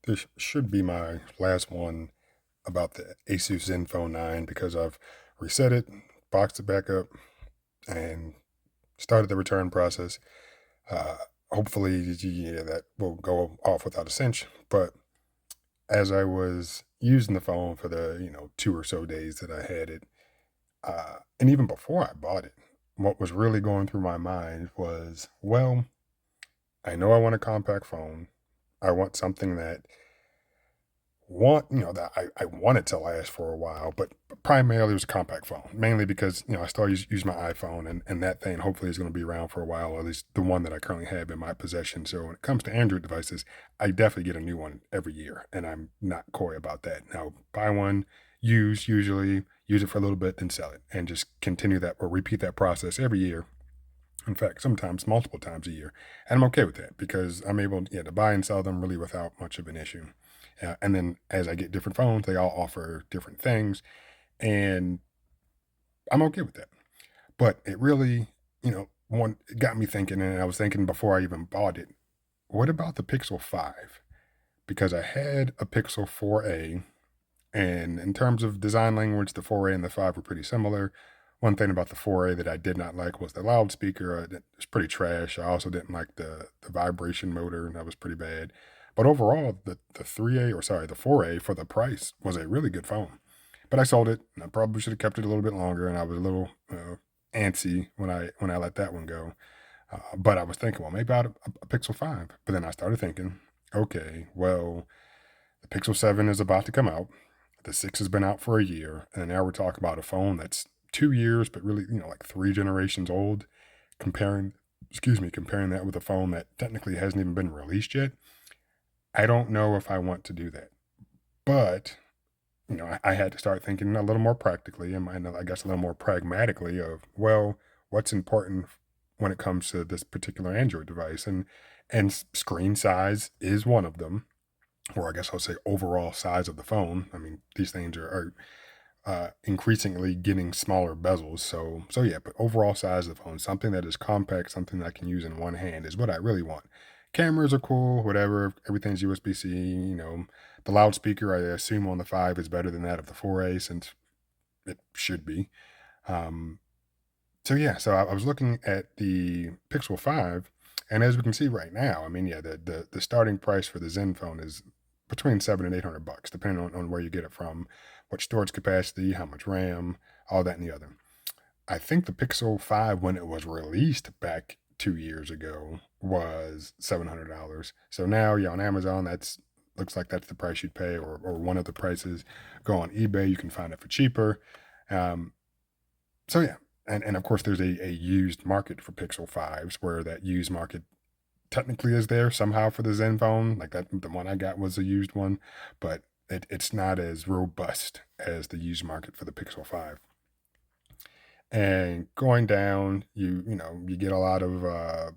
This should be my last one about the Asus Zenfone 9 because I've reset it, boxed it back up, and started the return process. Uh, Hopefully, yeah, that will go off without a cinch. But as I was using the phone for the 2 or so days that I had it, and even before I bought it, what was really going through my mind was, well, I know I want a compact phone. I want something that I want it to last for a while, but primarily it was a compact phone, mainly because, I still use my iPhone and that thing hopefully is going to be around for a while, or at least the one that I currently have in my possession. So when it comes to Android devices, I definitely get a new one every year, and I'm not coy about that. Now, buy one, usually use it for a little bit, then sell it, and just continue that or repeat that process every year. In fact, sometimes multiple times a year. And I'm okay with that because I'm able, yeah, to buy and sell them really without much of an issue. And then as I get different phones, they all offer different things. And I'm okay with that. But it really, one it got me thinking, and I was thinking before I even bought it, what about the Pixel 5? Because I had a Pixel 4a, and in terms of design language, the 4A and the 5 were pretty similar. One thing about the 4A that I did not like was the loudspeaker. It was pretty trash. I also didn't like the vibration motor, and that was pretty bad. But overall, the 3A, or sorry, the 4A for the price was a really good phone. But I sold it, and I probably should have kept it a little bit longer, and I was a little antsy when I let that one go. But I was thinking, well, maybe I'd a Pixel 5. But then I started thinking, okay, well, the Pixel 7 is about to come out. The 6 has been out for a year. And now we're talking about a phone that's 2 years, but really, like 3 generations old. Comparing that with a phone that technically hasn't even been released yet. I don't know if I want to do that. But, I had to start thinking a little more practically and I guess a little more pragmatically of, well, what's important when it comes to this particular Android device. And screen size is one of them, or I guess I'll say overall size of the phone. I mean, these things are increasingly getting smaller bezels. So yeah, but overall size of the phone, something that is compact, something that I can use in one hand is what I really want. Cameras are cool, whatever. Everything's USB-C. The loudspeaker I assume on the 5 is better than that of the 4A since it should be. Um, so yeah, so I was looking at the Pixel 5, and as we can see right now, I mean, yeah, the starting price for the Zenfone is between 700 and 800 bucks, depending on where you get it from, what storage capacity, how much RAM, all that and the other. I think the Pixel 5, when it was released back 2 years ago, was $700. So now, yeah, on Amazon, that's looks like that's the price you'd pay, or one of the prices. Go on eBay, you can find it for cheaper. Um, so yeah, and of course, there's a used market for Pixel 5s where that used market technically is there somehow for the Zenfone. Like that, the one I got was a used one, but it's not as robust as the used market for the Pixel 5. And going down, you get a lot of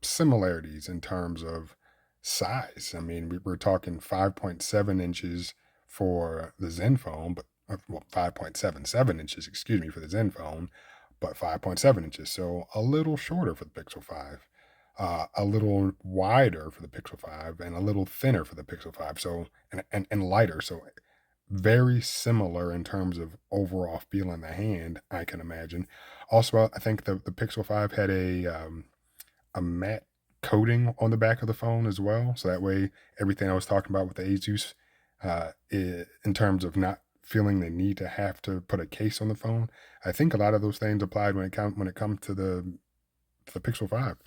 similarities in terms of size. I mean, we're talking 5.7 inches for the Zenfone, but well, 5.77 inches, excuse me, for the Zenfone, but 5.7 inches. So a little shorter for the Pixel 5, a little wider for the Pixel 5, and a little thinner for the Pixel 5. So, and lighter. So very similar in terms of overall feel in the hand, I can imagine. Also, I think the Pixel 5 had a matte coating on the back of the phone as well. So that way, everything I was talking about with the Asus, in terms of not feeling the need to have to put a case on the phone, I think a lot of those things applied when it comes to the Pixel 5.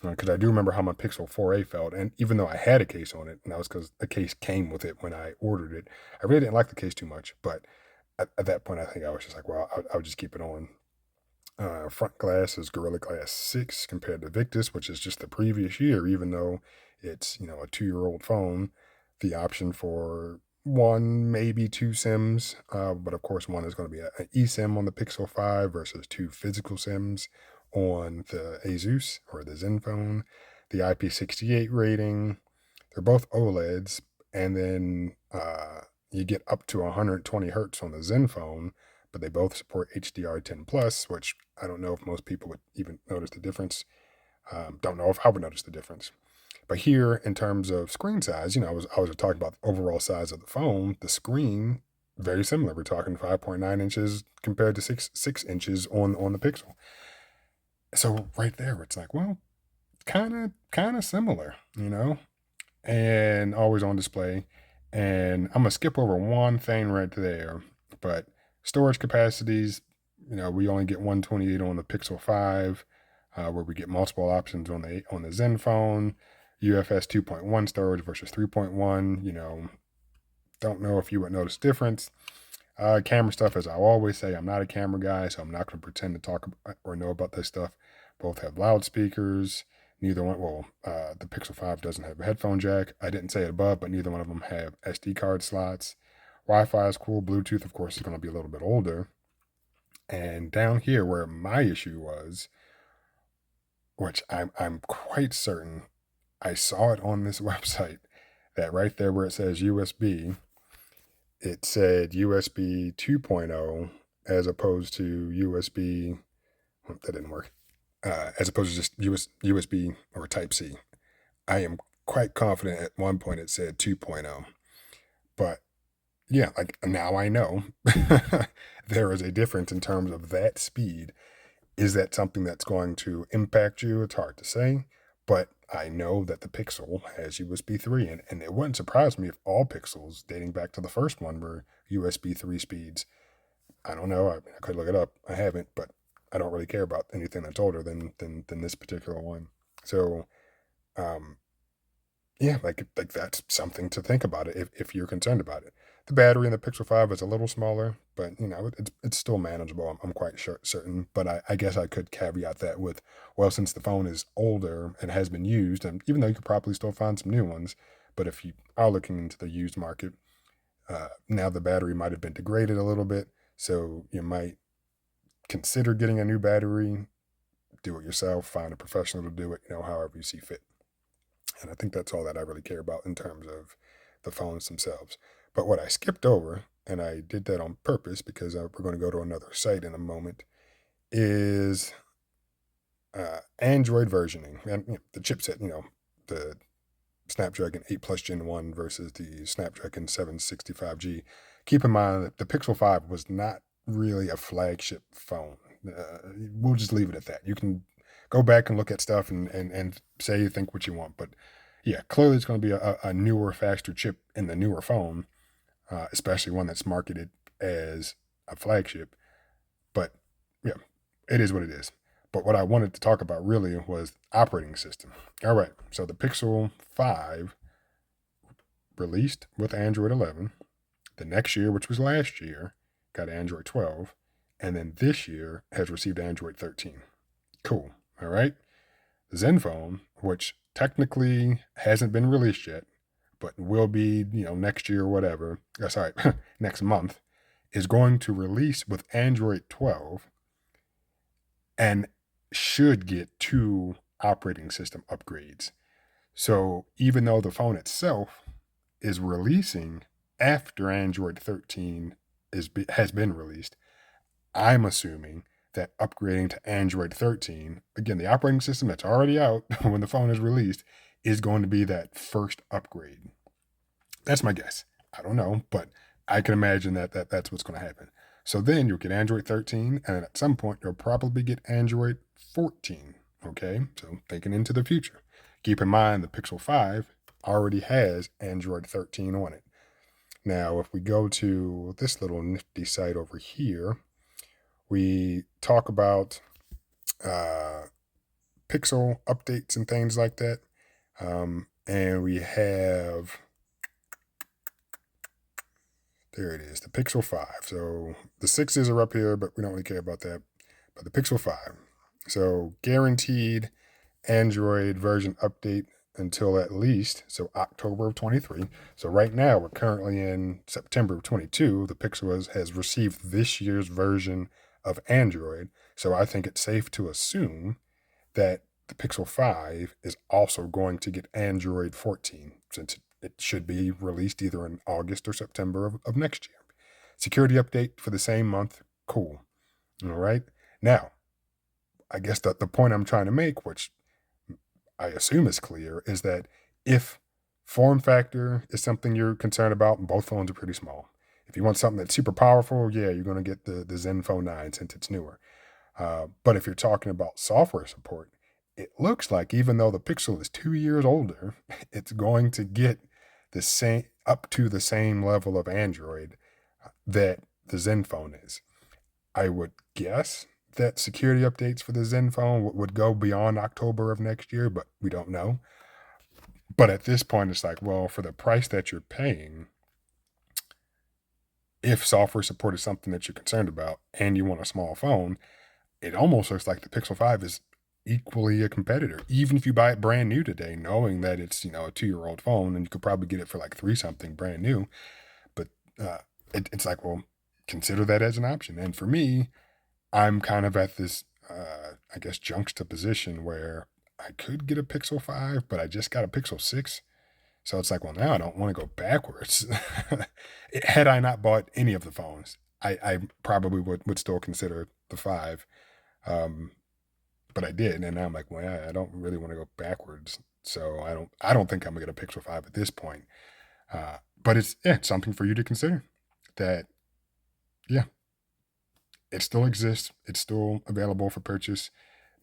Because I do remember how my Pixel 4a felt, and even though I had a case on it, and that was because the case came with it when I ordered it, I really didn't like the case too much. But at that point, I think I was just like, well, I'll just keep it on. Front glass is Gorilla Glass 6 compared to Victus, which is just the previous year, even though it's, a 2-year-old phone. The option for one, maybe two SIMs, but of course, one is going to be an eSIM on the Pixel 5 versus two physical SIMs on the Asus or the Zenfone. The IP68 rating, they're both OLEDs, and then you get up to 120 hertz on the Zenfone, but they both support HDR10 plus, which I don't know if most people would even notice the difference. Don't know if I would notice the difference. But here, in terms of screen size, I was talking about the overall size of the phone. The screen, very similar. We're talking 5.9 inches compared to 6 inches on the Pixel. So right there, it's like, well, kind of similar. And always on display. And I'm gonna skip over one thing right there, but storage capacities. We only get 128 on the Pixel 5, where we get multiple options on the Zenfone. UFS 2.1 storage versus 3.1. Don't know if you would notice difference. Camera stuff, as I always say, I'm not a camera guy, so I'm not going to pretend to talk or know about this stuff. Both have loudspeakers. Neither one, well, the Pixel 5 doesn't have a headphone jack. I didn't say it above, but neither one of them have SD card slots. Wi-Fi is cool. Bluetooth, of course, is going to be a little bit older. And down here, where my issue was, which I'm quite certain I saw it on this website, that right there where it says USB, it said USB 2.0 as opposed to USB. That didn't work. As opposed to just USB or Type C. I am quite confident at one point it said 2.0. But yeah, like now I know there is a difference in terms of that speed. Is that something that's going to impact you? It's hard to say. But I know that the Pixel has USB 3, and it wouldn't surprise me if all Pixels dating back to the first one were USB 3 speeds. I don't know. I could look it up. I haven't, but I don't really care about anything that's older than this particular one. So, um, yeah, like that's something to think about it if you're concerned about it. The battery in the Pixel 5 is a little smaller, but it's still manageable. I'm quite certain. But I guess I could caveat that with, well, since the phone is older and has been used, and even though you could probably still find some new ones, but if you are looking into the used market, now the battery might have been degraded a little bit, so you might consider getting a new battery. Do it yourself. Find a professional to do it. However you see fit. And I think that's all that I really care about in terms of the phones themselves. But what I skipped over, and I did that on purpose because we're going to go to another site in a moment, is Android versioning. And the chipset, the Snapdragon 8 Plus Gen 1 versus the Snapdragon 765G. Keep in mind that the Pixel 5 was not really a flagship phone. We'll just leave it at that. You can go back and look at stuff and say you think what you want. But yeah, clearly it's going to be a newer, faster chip in the newer phone, especially one that's marketed as a flagship. But yeah, it is what it is. But what I wanted to talk about really was operating system. All right, so the Pixel 5 released with Android 11. The next year, which was last year, got Android 12. And then this year has received Android 13. Cool. All right. The Zenfone, which technically hasn't been released yet, but will be, next year or whatever. Sorry, next month, is going to release with Android 12 and should get 2 operating system upgrades. So even though the phone itself is releasing after Android 13 has been released, I'm assuming that upgrading to Android 13, again, the operating system that's already out when the phone is released, is going to be that first upgrade. That's my guess. I don't know, but I can imagine that's what's going to happen. So then you'll get Android 13, and at some point you'll probably get Android 14. Okay, so thinking into the future. Keep in mind the Pixel 5 already has Android 13 on it. Now, if we go to this little nifty site over here, we talk about Pixel updates and things like that. And we have, there it is, the Pixel 5. So the 6s are up here, but we don't really care about that. But the Pixel 5. So guaranteed Android version update until at least, so October of 23. So right now, we're currently in September of 22. The Pixel has received this year's version of Android. So I think it's safe to assume that the Pixel 5 is also going to get Android 14, since it should be released either in August or September of next year. Security update for the same month. Cool. All right. Now, I guess the point I'm trying to make, which I assume is clear is that if form factor is something you're concerned about, both phones are pretty small. If you want something that's super powerful, yeah, you're going to get the Zenfone 9 since it's newer. But if you're talking about software support, it looks like even though the Pixel is 2 years older, it's going to get the same up to the same level of Android that the Zenfone is. I would guess that security updates for the Zenfone would go beyond October of next year, but we don't know. But at this point, it's like, well, for the price that you're paying, if software support is something that you're concerned about and you want a small phone, it almost looks like the Pixel 5 is equally a competitor. Even if you buy it brand new today, knowing that it's, a 2-year-old phone and you could probably get it for like three something brand new. But uh, it's like, well, consider that as an option. And for me, I'm kind of at this, I guess, juxtaposition where I could get a Pixel 5, but I just got a Pixel 6. So it's like, well, now I don't want to go backwards. Had I not bought any of the phones, I probably would still consider the 5. Um, but I did, and now I'm like, well, I don't really want to go backwards. So I don't think I'm gonna get a Pixel 5 at this point. But it's something for you to consider. That yeah, it still exists. It's still available for purchase.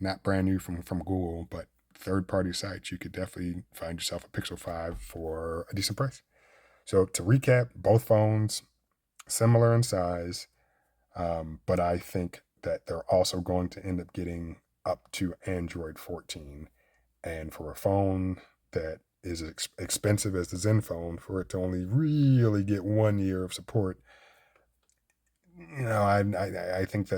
Not brand new from Google, but third party sites. You could definitely find yourself a Pixel 5 for a decent price. So to recap, both phones similar in size, but I think that they're also going to end up getting up to Android 14. And for a phone that is expensive as the Zenfone, for it to only really get 1 year of support, I think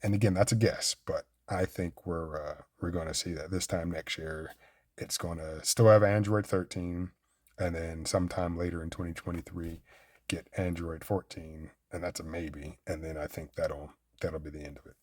and again, that's a guess, but I think we're going to see that this time next year. It's going to still have Android 13, and then sometime later in 2023, get Android 14, and that's a maybe. And then I think that'll be the end of it.